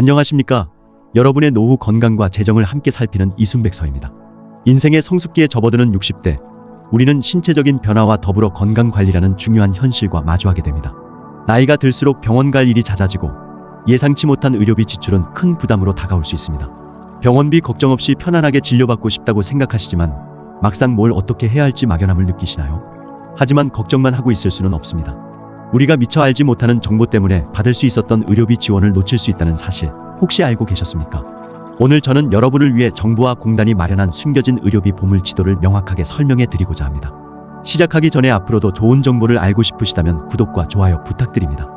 안녕하십니까? 여러분의 노후 건강과 재정을 함께 살피는 이순백서입니다. 인생의 성숙기에 접어드는 60대, 우리는 신체적인 변화와 더불어 건강관리라는 중요한 현실과 마주하게 됩니다. 나이가 들수록 병원 갈 일이 잦아지고 예상치 못한 의료비 지출은 큰 부담으로 다가올 수 있습니다. 병원비 걱정 없이 편안하게 진료받고 싶다고 생각하시지만 막상 뭘 어떻게 해야 할지 막연함을 느끼시나요? 하지만 걱정만 하고 있을 수는 없습니다. 우리가 미처 알지 못하는 정보 때문에 받을 수 있었던 의료비 지원을 놓칠 수 있다는 사실 혹시 알고 계셨습니까? 오늘 저는 여러분을 위해 정부와 공단이 마련한 숨겨진 의료비 보물 지도를 명확하게 설명해 드리고자 합니다. 시작하기 전에 앞으로도 좋은 정보를 알고 싶으시다면 구독과 좋아요 부탁드립니다.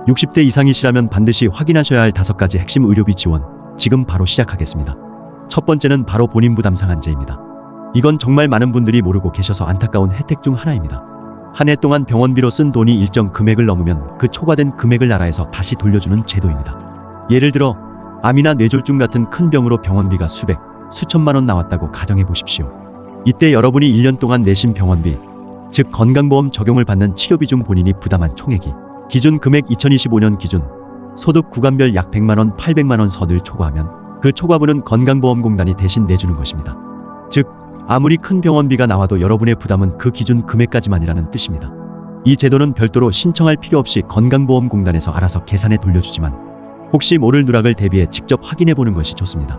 60대 이상이시라면 반드시 확인하셔야 할 5가지 핵심 의료비 지원, 지금 바로 시작하겠습니다. 첫 번째는 바로 본인 부담 상한제입니다. 이건 정말 많은 분들이 모르고 계셔서 안타까운 혜택 중 하나입니다. 한 해 동안 병원비로 쓴 돈이 일정 금액을 넘으면 그 초과된 금액을 나라에서 다시 돌려주는 제도입니다. 예를 들어 암이나 뇌졸중 같은 큰 병으로 병원비가 수백, 수천만 원 나왔다고 가정해 보십시오. 이때 여러분이 1년 동안 내신 병원비, 즉 건강보험 적용을 받는 치료비 중 본인이 부담한 총액이 기준 금액 2025년 기준 소득 구간별 약 100만 원, 800만 원 선을 초과하면 그 초과분은 건강보험공단이 대신 내주는 것입니다. 즉 아무리 큰 병원비가 나와도 여러분의 부담은 그 기준 금액까지만이라는 뜻입니다. 이 제도는 별도로 신청할 필요 없이 건강보험공단에서 알아서 계산해 돌려주지만 혹시 모를 누락을 대비해 직접 확인해 보는 것이 좋습니다.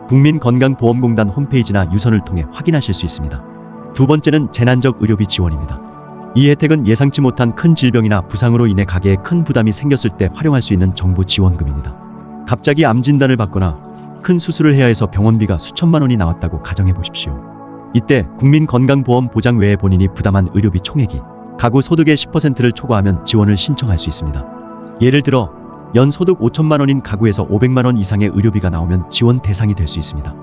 국민건강보험공단 홈페이지나 유선을 통해 확인하실 수 있습니다. 두 번째는 재난적 의료비 지원입니다. 이 혜택은 예상치 못한 큰 질병이나 부상으로 인해 가게에 큰 부담이 생겼을 때 활용할 수 있는 정부 지원금입니다. 갑자기 암 진단을 받거나 큰 수술을 해야 해서 병원비가 수천만 원이 나왔다고 가정해 보십시오. 이때 국민건강보험보장 외에 본인이 부담한 의료비 총액이 가구 소득의 10%를 초과하면 지원을 신청할 수 있습니다. 예를 들어 연 소득 5천만 원인 가구에서 500만 원 이상의 의료비가 나오면 지원 대상이 될 수 있습니다.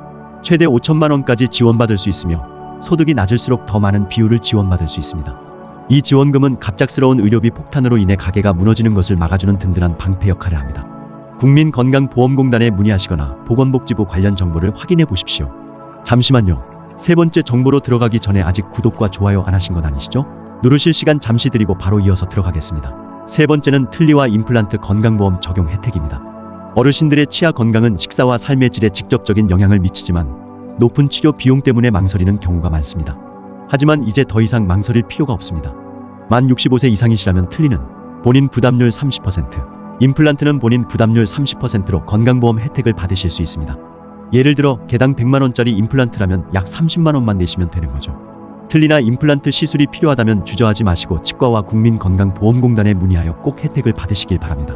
최대 5천만 원까지 지원받을 수 있으며 소득이 낮을수록 더 많은 비율을 지원받을 수 있습니다. 이 지원금은 갑작스러운 의료비 폭탄으로 인해 가게가 무너지는 것을 막아주는 든든한 방패 역할을 합니다. 국민건강보험공단에 문의하시거나 보건복지부 관련 정보를 확인해 보십시오. 잠시만요. 세 번째 정보로 들어가기 전에 아직 구독과 좋아요 안 하신 건 아니시죠? 누르실 시간 잠시 드리고 바로 이어서 들어가겠습니다. 세 번째는 틀니와 임플란트 건강보험 적용 혜택입니다. 어르신들의 치아 건강은 식사와 삶의 질에 직접적인 영향을 미치지만 높은 치료 비용 때문에 망설이는 경우가 많습니다. 하지만 이제 더 이상 망설일 필요가 없습니다. 만 65세 이상이시라면 틀니는 본인 부담률 30%, 임플란트는 본인 부담률 30%로 건강보험 혜택을 받으실 수 있습니다. 예를 들어 개당 100만 원짜리 임플란트라면 약 30만 원만 내시면 되는 거죠. 틀니나 임플란트 시술이 필요하다면 주저하지 마시고 치과와 국민건강보험공단에 문의하여 꼭 혜택을 받으시길 바랍니다.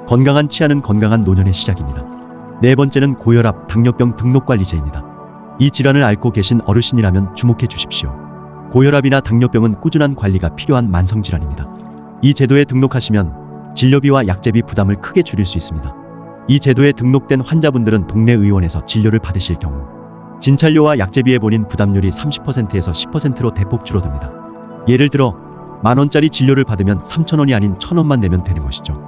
건강한 치아는 건강한 노년의 시작입니다. 네 번째는 고혈압, 당뇨병 등록관리제입니다. 이 질환을 앓고 계신 어르신이라면 주목해 주십시오. 고혈압이나 당뇨병은 꾸준한 관리가 필요한 만성질환입니다. 이 제도에 등록하시면 진료비와 약제비 부담을 크게 줄일 수 있습니다. 이 제도에 등록된 환자분들은 동네 의원에서 진료를 받으실 경우 진찰료와 약제비에 본인 부담률이 30%에서 10%로 대폭 줄어듭니다. 예를 들어 만원짜리 진료를 받으면 3,000원이 아닌 1,000원만 내면 되는 것이죠.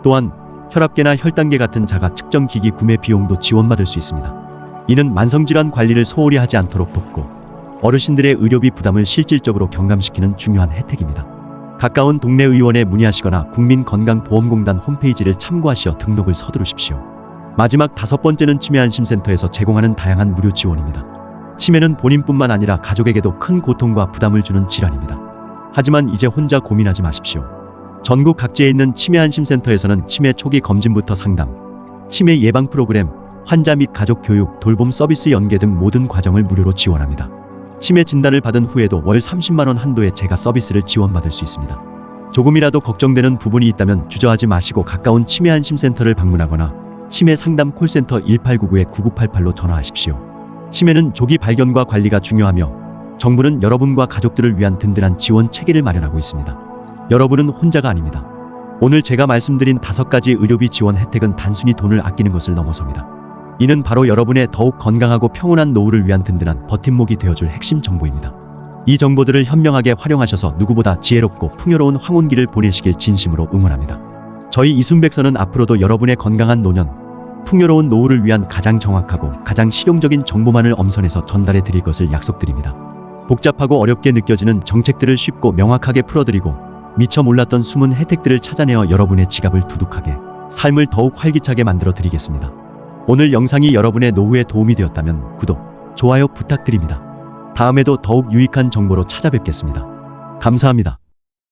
또한 혈압계나 혈당계 같은 자가 측정 기기 구매 비용도 지원받을 수 있습니다. 이는 만성질환 관리를 소홀히 하지 않도록 돕고 어르신들의 의료비 부담을 실질적으로 경감시키는 중요한 혜택입니다. 가까운 동네 의원에 문의하시거나 국민건강보험공단 홈페이지를 참고하시어 등록을 서두르십시오. 마지막 5번째는 치매안심센터에서 제공하는 다양한 무료 지원입니다. 치매는 본인뿐만 아니라 가족에게도 큰 고통과 부담을 주는 질환입니다. 하지만 이제 혼자 고민하지 마십시오. 전국 각지에 있는 치매안심센터에서는 치매 초기 검진부터 상담, 치매 예방 프로그램, 환자 및 가족 교육, 돌봄 서비스 연계 등 모든 과정을 무료로 지원합니다. 치매 진단을 받은 후에도 월 30만 원 한도의 재가 서비스를 지원받을 수 있습니다. 조금이라도 걱정되는 부분이 있다면 주저하지 마시고 가까운 치매안심센터를 방문하거나 치매 상담 콜센터 1899-9988로 전화하십시오. 치매는 조기 발견과 관리가 중요하며 정부는 여러분과 가족들을 위한 든든한 지원 체계를 마련하고 있습니다. 여러분은 혼자가 아닙니다. 오늘 제가 말씀드린 5가지 의료비 지원 혜택은 단순히 돈을 아끼는 것을 넘어섭니다. 이는 바로 여러분의 더욱 건강하고 평온한 노후를 위한 든든한 버팀목이 되어줄 핵심 정보입니다. 이 정보들을 현명하게 활용하셔서 누구보다 지혜롭고 풍요로운 황혼기를 보내시길 진심으로 응원합니다. 저희 이순백서는 앞으로도 여러분의 건강한 노년, 풍요로운 노후를 위한 가장 정확하고 가장 실용적인 정보만을 엄선해서 전달해 드릴 것을 약속드립니다. 복잡하고 어렵게 느껴지는 정책들을 쉽고 명확하게 풀어드리고 미처 몰랐던 숨은 혜택들을 찾아내어 여러분의 지갑을 두둑하게 삶을 더욱 활기차게 만들어 드리겠습니다. 오늘 영상이 여러분의 노후에 도움이 되었다면 구독, 좋아요 부탁드립니다. 다음에도 더욱 유익한 정보로 찾아뵙겠습니다. 감사합니다.